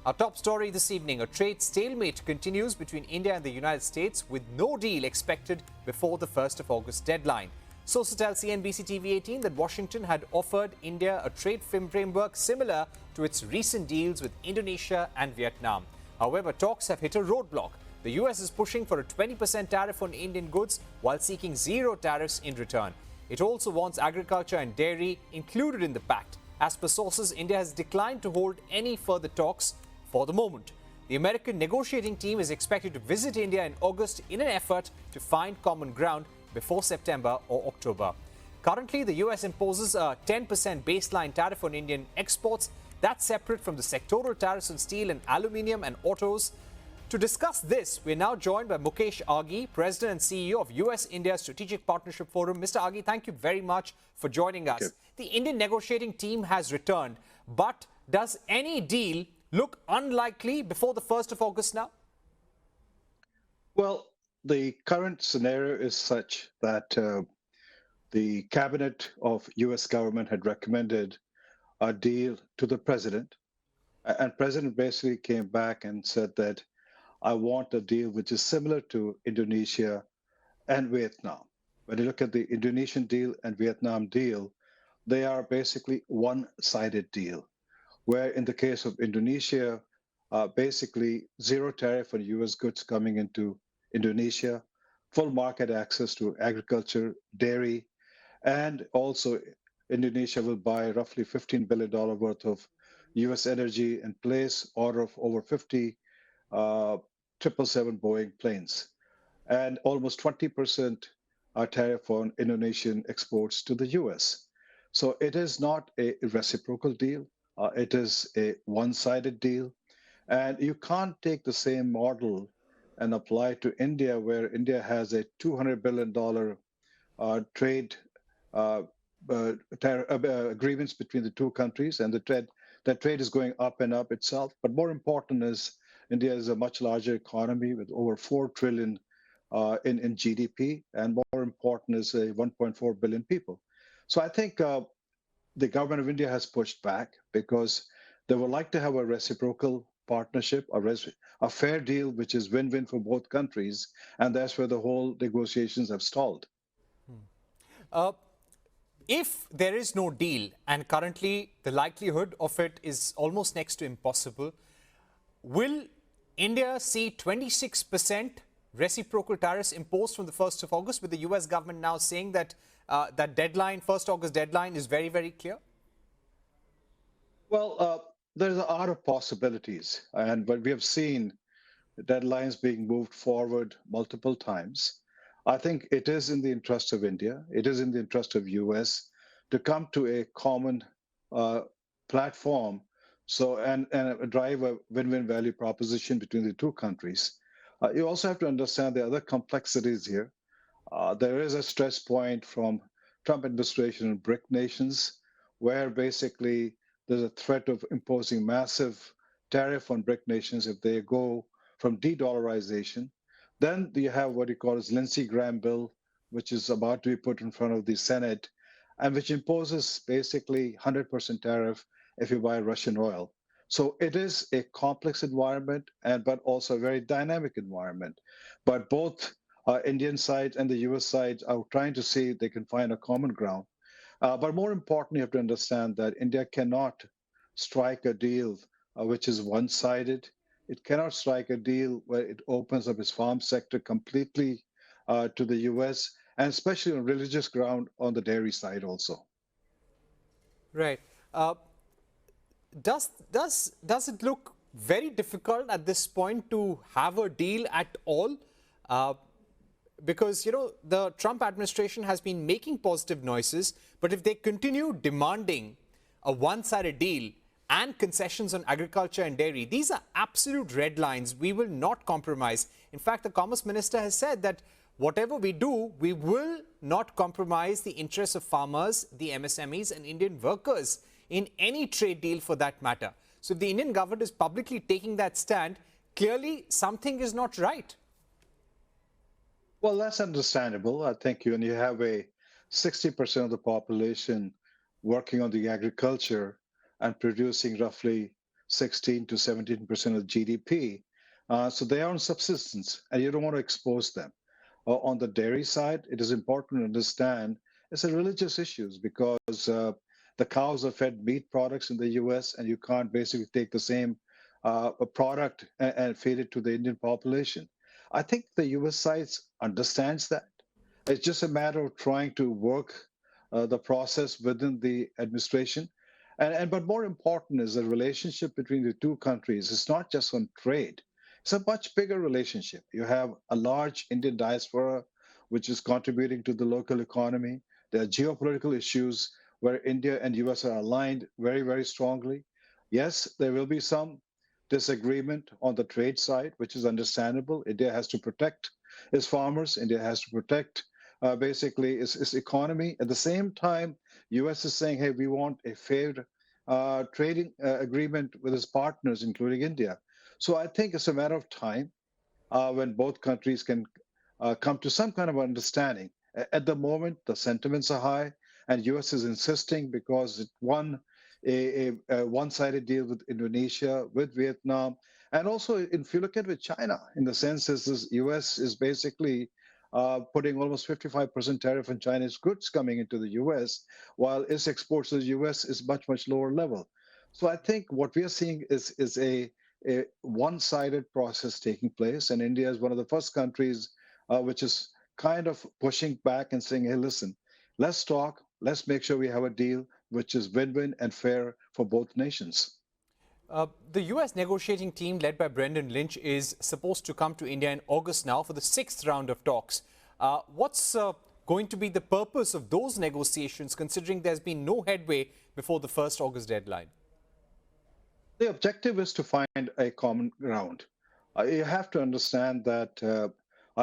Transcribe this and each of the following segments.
Our top story this evening, a trade stalemate continues between India and the United States with no deal expected before the 1st of August deadline. Sources tell CNBC-TV18 that Washington had offered India a trade framework similar to its recent deals with Indonesia and Vietnam. However, talks have hit a roadblock. The US is pushing for a 20% tariff on Indian goods while seeking zero tariffs in return. It also wants agriculture and dairy included in the pact. As per sources, India has declined to hold any further talks for the moment. The American negotiating team is expected to visit India in August in an effort to find common ground before September or October. Currently, the US imposes a 10% baseline tariff on Indian exports. That's separate from the sectoral tariffs on steel and aluminium and autos. To discuss this, we're now joined by Mukesh Aghi, President and CEO of US-India Strategic Partnership Forum. Mr. Aghi, thank you very much for joining us. Okay. The Indian negotiating team has returned, but does any deal look unlikely before the 1st of August now? Well, the current scenario is such that the cabinet of US government had recommended a deal to the president. And president basically came back and said that I want a deal which is similar to Indonesia and Vietnam. When you look at the Indonesian deal and Vietnam deal, they are basically one-sided deal, where in the case of Indonesia, basically zero tariff on US goods coming into Indonesia, full market access to agriculture, dairy, and also Indonesia will buy roughly $15 billion worth of US energy and place order of over 50 777 Boeing planes, and almost 20% tariff on Indonesian exports to the US. So it is not a reciprocal deal. It is a one-sided deal. And you can't take the same model and apply to India, where India has a $200 billion trade agreements between the two countries, and that trade is going up and up itself. But more important is India is a much larger economy with over 4 trillion in GDP, and more important is 1.4 billion people. So I think the government of India has pushed back because they would like to have a reciprocal partnership, a fair deal, which is win-win for both countries, and that's where the whole negotiations have stalled. If there is no deal, and currently the likelihood of it is almost next to impossible, will India see 26% reciprocal tariffs imposed from the 1st of August, with the US government now saying that that deadline, 1st August deadline, is very, very clear? Well, there's a lot of possibilities, but we have seen deadlines being moved forward multiple times. I think it is in the interest of India, it is in the interest of US to come to a common platform, and drive a win-win value proposition between the two countries. You also have to understand the other complexities here. There is a stress point from Trump administration and BRIC nations, where basically there's a threat of imposing massive tariff on BRIC nations if they go from de-dollarization. Then you have what you call as Lindsey Graham bill, which is about to be put in front of the Senate, and which imposes basically 100% tariff if you buy Russian oil. So it is a complex environment, but also a very dynamic environment. But both Indian side and the US side are trying to see if they can find a common ground. But more importantly, you have to understand that India cannot strike a deal which is one-sided. It cannot strike a deal where it opens up its farm sector completely to the US, and especially on religious ground on the dairy side also. Right. Does it look very difficult at this point to have a deal at all? Because, you know, the Trump administration has been making positive noises, but if they continue demanding a one-sided deal and concessions on agriculture and dairy, these are absolute red lines. We will not compromise. In fact, the Commerce Minister has said that whatever we do, we will not compromise the interests of farmers, the MSMEs and Indian workers in any trade deal for that matter. So if the Indian government is publicly taking that stand, clearly something is not right. Well, that's understandable. I think when you have a 60% of the population working on the agriculture and producing roughly 16 to 17% of GDP. So they are on subsistence, and you don't want to expose them. On the dairy side, it is important to understand it's a religious issues because the cows are fed meat products in the U.S., and you can't basically take the same product and feed it to the Indian population. I think the U.S. side understands that. It's just a matter of trying to work the process within the administration. But more important is the relationship between the two countries. It's not just on trade. It's a much bigger relationship. You have a large Indian diaspora, which is contributing to the local economy. There are geopolitical issues where India and US are aligned very, very strongly. Yes, there will be some disagreement on the trade side, which is understandable. India has to protect its farmers. India has to protect basically its economy. At the same time, US is saying, hey, we want a fair trading agreement with its partners, including India. So I think it's a matter of time when both countries can come to some kind of understanding. At the moment, the sentiments are high, and US is insisting because it won a one-sided deal with Indonesia, with Vietnam, and also if you look at with China, in the sense is this US is basically putting almost 55% tariff on Chinese goods coming into the US, while its exports to the US is much, much lower level. So I think what we are seeing is a one-sided process taking place, and India is one of the first countries which is kind of pushing back and saying, hey, listen, let's talk, let's make sure we have a deal which is win-win and fair for both nations. The US negotiating team led by Brendan Lynch is supposed to come to India in August now for the 6th round of talks. What's going to be the purpose of those negotiations, considering there's been no headway before the 1st August deadline? The objective is to find a common ground. You have to understand that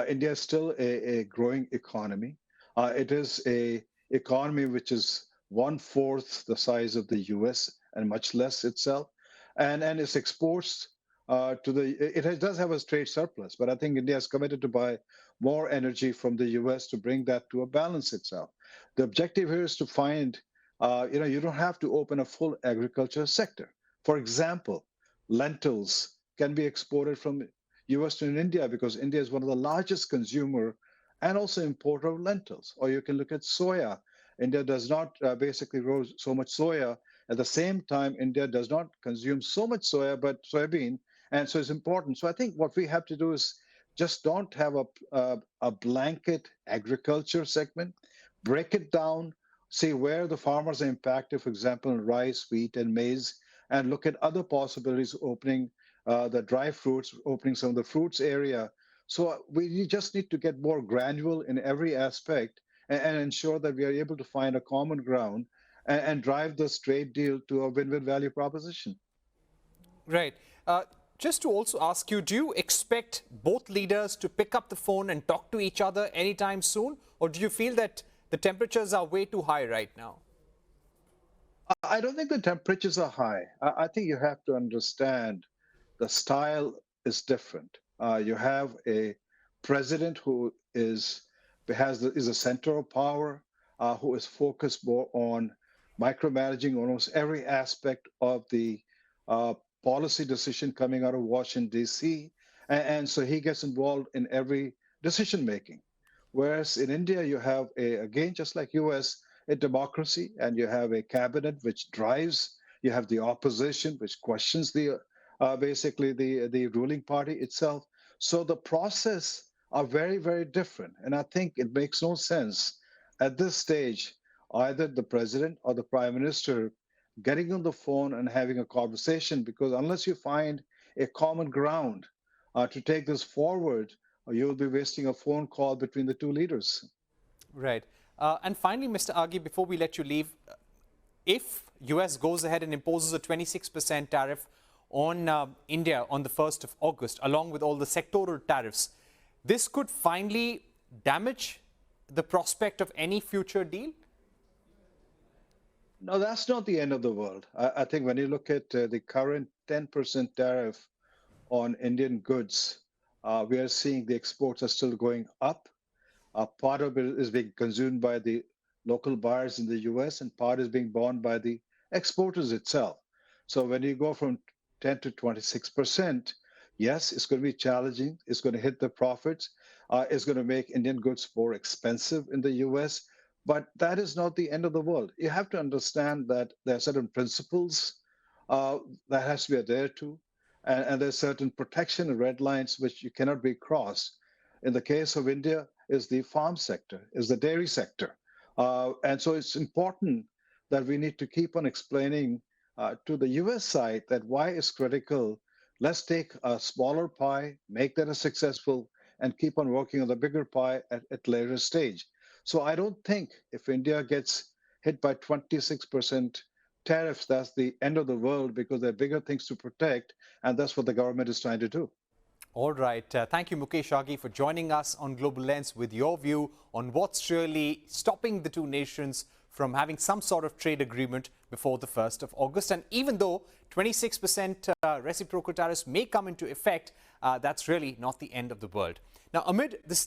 India is still a growing economy. It is a economy which is one-fourth the size of the US and much less itself. And its exports does have a trade surplus, but I think India is committed to buy more energy from the US to bring that to a balance itself. The objective here is to find, you don't have to open a full agriculture sector. For example, lentils can be exported from US to India because India is one of the largest consumer and also importer of lentils. Or you can look at soya. India does not basically grow so much soya. At the same time, India does not consume so much soya, but soybean, and so it's important. So I think what we have to do is just don't have a blanket agriculture segment, break it down, see where the farmers are impacted, for example, in rice, wheat, and maize, and look at other possibilities, opening the dry fruits, opening some of the fruits area. So we just need to get more granular in every aspect and ensure that we are able to find a common ground and drive this trade deal to a win-win value proposition. Right. Just to also ask you, do you expect both leaders to pick up the phone and talk to each other anytime soon? Or do you feel that the temperatures are way too high right now? I don't think the temperatures are high. I think you have to understand the style is different. You have a president who is a center of power, who is focused more on micromanaging almost every aspect of the policy decision coming out of Washington, D.C. And so he gets involved in every decision making. Whereas in India, you have, again, just like US, a democracy, and you have a cabinet which drives, you have the opposition which questions basically the ruling party itself. So the process are very, very different. And I think it makes no sense at this stage, either the president or the prime minister getting on the phone and having a conversation, because unless you find a common ground to take this forward, you'll be wasting a phone call between the two leaders. Right. And finally, Mr. Aghi, before we let you leave, if US goes ahead and imposes a 26% tariff on India on the 1st of August, along with all the sectoral tariffs, this could finally damage the prospect of any future deal? No, that's not the end of the world. I think when you look at the current 10% tariff on Indian goods, we are seeing the exports are still going up. Part of it is being consumed by the local buyers in the US, and part is being borne by the exporters itself. So when you go from 10 to 26%, yes, it's going to be challenging. It's going to hit the profits. It's going to make Indian goods more expensive in the US. But that is not the end of the world. You have to understand that there are certain principles uh, that has to be adhered to, and there's certain protection and red lines which you cannot be crossed. In the case of India, is the farm sector, is the dairy sector, and so it's important that we need to keep on explaining to the US side that why is critical. Let's take a smaller pie, make that a successful, and keep on working on the bigger pie at later stage. So I don't think if India gets hit by 26% tariffs, that's the end of the world because there are bigger things to protect, and that's what the government is trying to do. All right. Thank you, Mukesh Aghi, for joining us on Global Lens with your view on what's really stopping the two nations from having some sort of trade agreement before the 1st of August. And even though 26% reciprocal tariffs may come into effect, that's really not the end of the world. Now, amid this